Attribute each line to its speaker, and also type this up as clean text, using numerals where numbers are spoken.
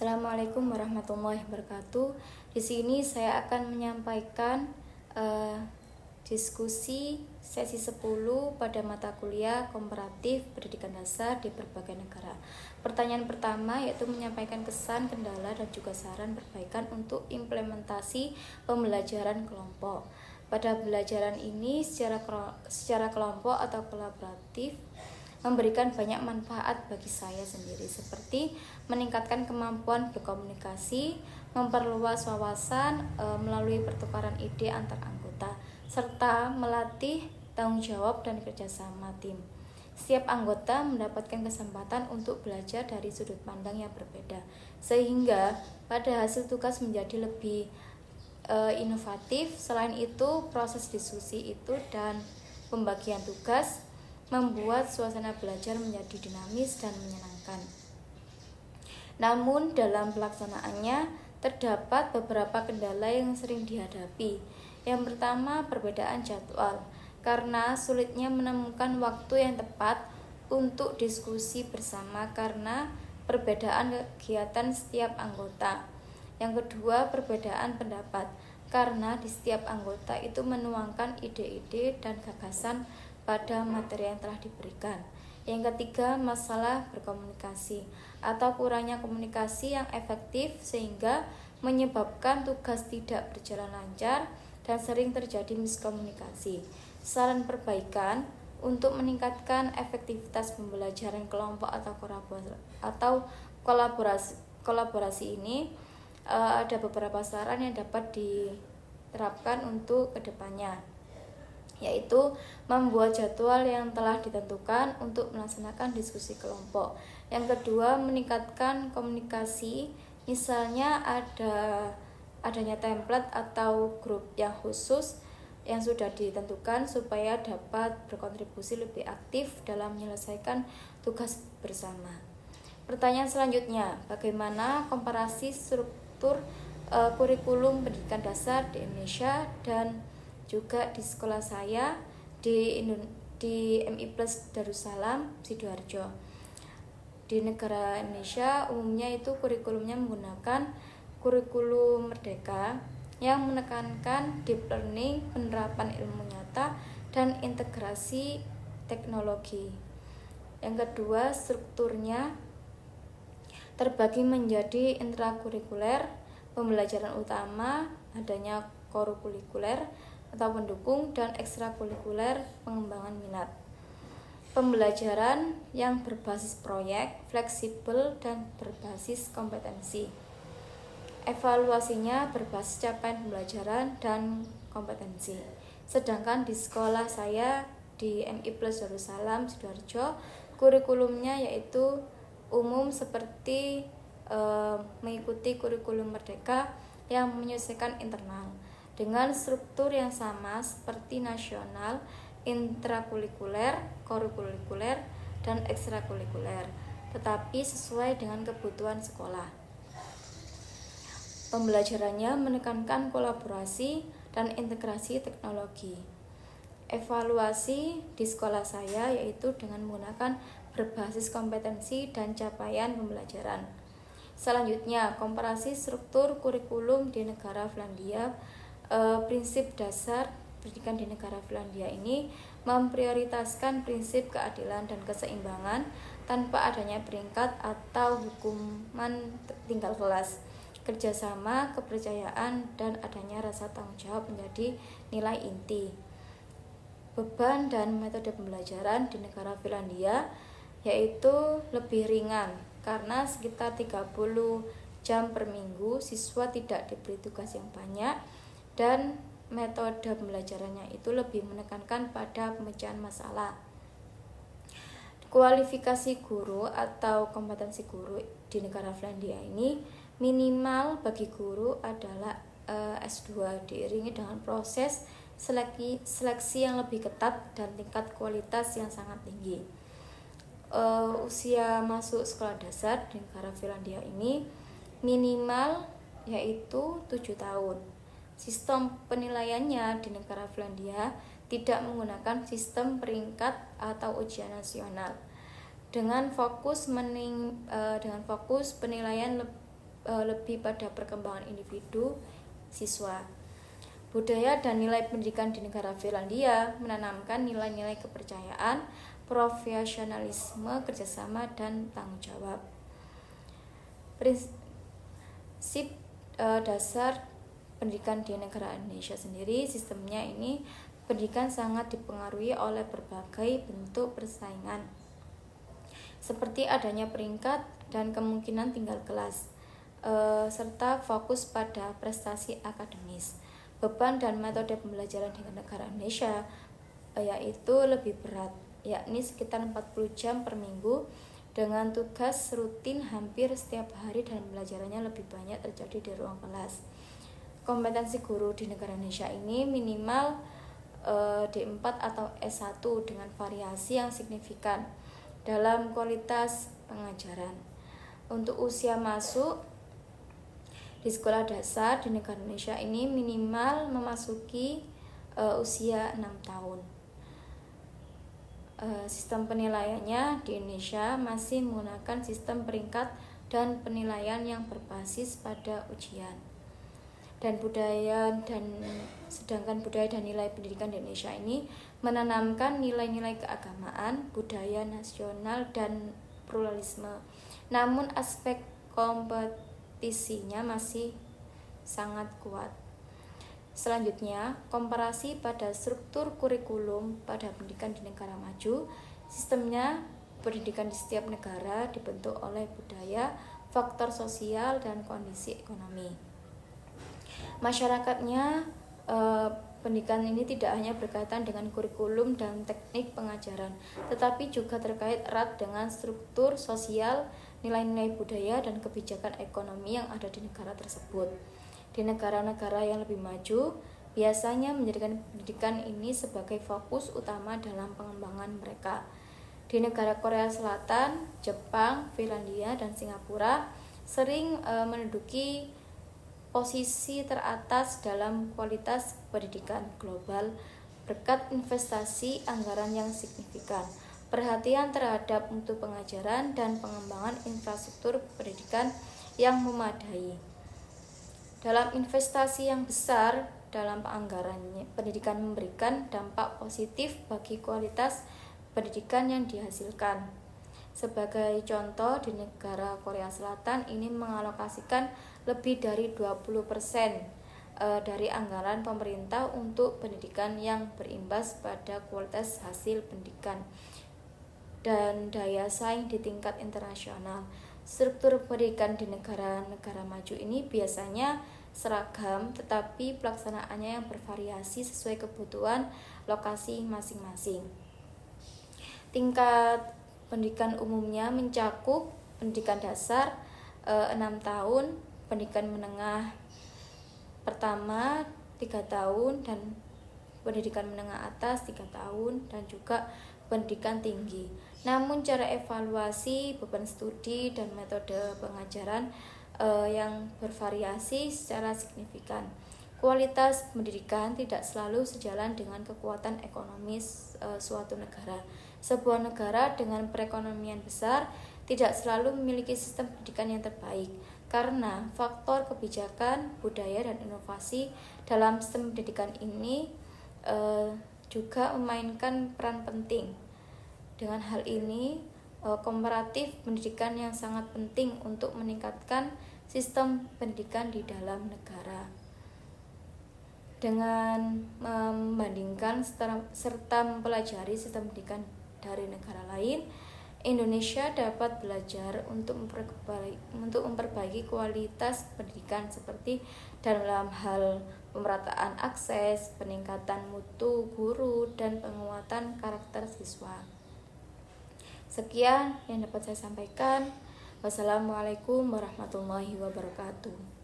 Speaker 1: Assalamualaikum warahmatullahi wabarakatuh. Di sini saya akan menyampaikan diskusi sesi 10 pada mata kuliah Komparatif Pendidikan Dasar di berbagai negara. Pertanyaan pertama yaitu menyampaikan kesan, kendala, dan juga saran perbaikan untuk implementasi pembelajaran kelompok. Pada pembelajaran ini secara kelompok atau kolaboratif memberikan banyak manfaat bagi saya sendiri, seperti meningkatkan kemampuan berkomunikasi, memperluas wawasan melalui pertukaran ide antar anggota, serta melatih tanggung jawab dan kerjasama tim. Setiap anggota mendapatkan kesempatan untuk belajar dari sudut pandang yang berbeda, sehingga pada hasil tugas menjadi lebih inovatif. Selain itu, proses diskusi itu dan pembagian tugas membuat suasana belajar menjadi dinamis dan menyenangkan. Namun dalam pelaksanaannya terdapat beberapa kendala yang sering dihadapi. Yang pertama, perbedaan jadwal, karena sulitnya menemukan waktu yang tepat untuk diskusi bersama karena perbedaan kegiatan setiap anggota. Yang kedua, perbedaan pendapat, karena di setiap anggota itu menuangkan ide-ide dan gagasan pada materi yang telah diberikan. Yang ketiga, masalah berkomunikasi atau kurangnya komunikasi yang efektif sehingga menyebabkan tugas tidak berjalan lancar dan sering terjadi miskomunikasi. Saran perbaikan untuk meningkatkan efektivitas pembelajaran kelompok atau kolaborasi ini ada beberapa saran yang dapat diterapkan untuk kedepannya, yaitu membuat jadwal yang telah ditentukan untuk melaksanakan diskusi kelompok. Yang kedua, meningkatkan komunikasi, misalnya adanya template atau grup yang khusus yang sudah ditentukan supaya dapat berkontribusi lebih aktif dalam menyelesaikan tugas bersama. Pertanyaan selanjutnya, bagaimana komparasi struktur kurikulum pendidikan dasar di Indonesia dan juga di sekolah saya di MI Plus Darussalam Sidoarjo. Di negara Indonesia umumnya itu kurikulumnya menggunakan kurikulum merdeka yang menekankan deep learning, penerapan ilmu nyata, dan integrasi teknologi. Yang kedua, strukturnya terbagi menjadi intrakurikuler, pembelajaran utama, adanya kokurikuler atau pendukung, dan ekstrakurikuler, pengembangan minat. Pembelajaran yang berbasis proyek, fleksibel, dan berbasis kompetensi. Evaluasinya berbasis capaian pembelajaran dan kompetensi. Sedangkan di sekolah saya di MI Plus Darussalam Sidoarjo, kurikulumnya yaitu umum seperti mengikuti kurikulum merdeka yang menyesuaikan internal dengan struktur yang sama seperti nasional, intrakurikuler, kokurikuler, dan ekstrakurikuler, tetapi sesuai dengan kebutuhan sekolah. Pembelajarannya menekankan kolaborasi dan integrasi teknologi. Evaluasi di sekolah saya yaitu dengan menggunakan berbasis kompetensi dan capaian pembelajaran. Selanjutnya, komparasi struktur kurikulum di negara Finlandia. Prinsip dasar pendidikan di negara Finlandia ini memprioritaskan prinsip keadilan dan keseimbangan tanpa adanya peringkat atau hukuman tinggal kelas. Kerjasama, kepercayaan, dan adanya rasa tanggung jawab menjadi nilai inti. Beban dan metode pembelajaran di negara Finlandia yaitu lebih ringan karena sekitar 30 jam per minggu, siswa tidak diberi tugas yang banyak, dan metode pembelajarannya itu lebih menekankan pada pemecahan masalah. Kualifikasi guru atau kompetensi guru di negara Finlandia ini minimal bagi guru adalah S2 diiringi dengan proses seleksi yang lebih ketat dan tingkat kualitas yang sangat tinggi. Usia masuk sekolah dasar di negara Finlandia ini minimal yaitu 7 tahun. Sistem penilaiannya di negara Finlandia tidak menggunakan sistem peringkat atau ujian nasional. Dengan fokus penilaian lebih pada perkembangan individu siswa. Budaya dan nilai pendidikan di negara Finlandia menanamkan nilai-nilai kepercayaan, profesionalisme, kerjasama, dan tanggung jawab. Prinsip dasar pendidikan di negara Indonesia sendiri, sistemnya ini pendidikan sangat dipengaruhi oleh berbagai bentuk persaingan, seperti adanya peringkat dan kemungkinan tinggal kelas, serta fokus pada prestasi akademis. Beban dan metode pembelajaran di negara Indonesia yaitu lebih berat, yakni sekitar 40 jam per minggu dengan tugas rutin hampir setiap hari dan pembelajarannya lebih banyak terjadi di ruang kelas. Kompetensi guru di negara Indonesia ini minimal D4 atau S1 dengan variasi yang signifikan dalam kualitas pengajaran. Untuk usia masuk di sekolah dasar di negara Indonesia ini minimal memasuki usia 6 tahun. Sistem penilaiannya di Indonesia masih menggunakan sistem peringkat dan penilaian yang berbasis pada ujian. Sedangkan budaya dan nilai pendidikan di Indonesia ini menanamkan nilai-nilai keagamaan, budaya nasional, dan pluralisme. Namun aspek kompetisinya masih sangat kuat. Selanjutnya, komparasi pada struktur kurikulum pada pendidikan di negara maju. Sistemnya pendidikan di setiap negara dibentuk oleh budaya, faktor sosial, dan kondisi ekonomi. Masyarakatnya, pendidikan ini tidak hanya berkaitan dengan kurikulum dan teknik pengajaran, tetapi juga terkait erat dengan struktur sosial, nilai-nilai budaya, dan kebijakan ekonomi yang ada di negara tersebut. Di negara-negara yang lebih maju, biasanya menjadikan pendidikan ini sebagai fokus utama dalam pengembangan mereka. Di negara Korea Selatan, Jepang, Finlandia, dan Singapura sering menduduki posisi teratas dalam kualitas pendidikan global berkat investasi anggaran yang signifikan, perhatian terhadap mutu pengajaran, dan pengembangan infrastruktur pendidikan yang memadai. Dalam investasi yang besar dalam anggarannya, pendidikan memberikan dampak positif bagi kualitas pendidikan yang dihasilkan. Sebagai contoh, di negara Korea Selatan ini mengalokasikan lebih dari 20% dari anggaran pemerintah untuk pendidikan yang berimbas pada kualitas hasil pendidikan dan daya saing di tingkat internasional. Struktur pendidikan di negara-negara maju ini biasanya seragam, tetapi pelaksanaannya yang bervariasi sesuai kebutuhan lokasi masing-masing. Tingkat pendidikan umumnya mencakup pendidikan dasar 6 tahun, pendidikan menengah pertama 3 tahun, dan pendidikan menengah atas 3 tahun, dan juga pendidikan tinggi. Namun cara evaluasi, beban studi, dan metode pengajaran yang bervariasi secara signifikan. Kualitas pendidikan tidak selalu sejalan dengan kekuatan ekonomi suatu negara. Sebuah negara dengan perekonomian besar tidak selalu memiliki sistem pendidikan yang terbaik, karena faktor kebijakan, budaya, dan inovasi dalam sistem pendidikan ini juga memainkan peran penting. Dengan hal ini, komparatif pendidikan yang sangat penting untuk meningkatkan sistem pendidikan di dalam negara. Dengan membandingkan serta mempelajari sistem pendidikan dari negara lain, Indonesia dapat belajar untuk memperbaiki kualitas pendidikan seperti dalam hal pemerataan akses, peningkatan mutu guru, dan penguatan karakter siswa. Sekian yang dapat saya sampaikan. Wassalamualaikum warahmatullahi wabarakatuh.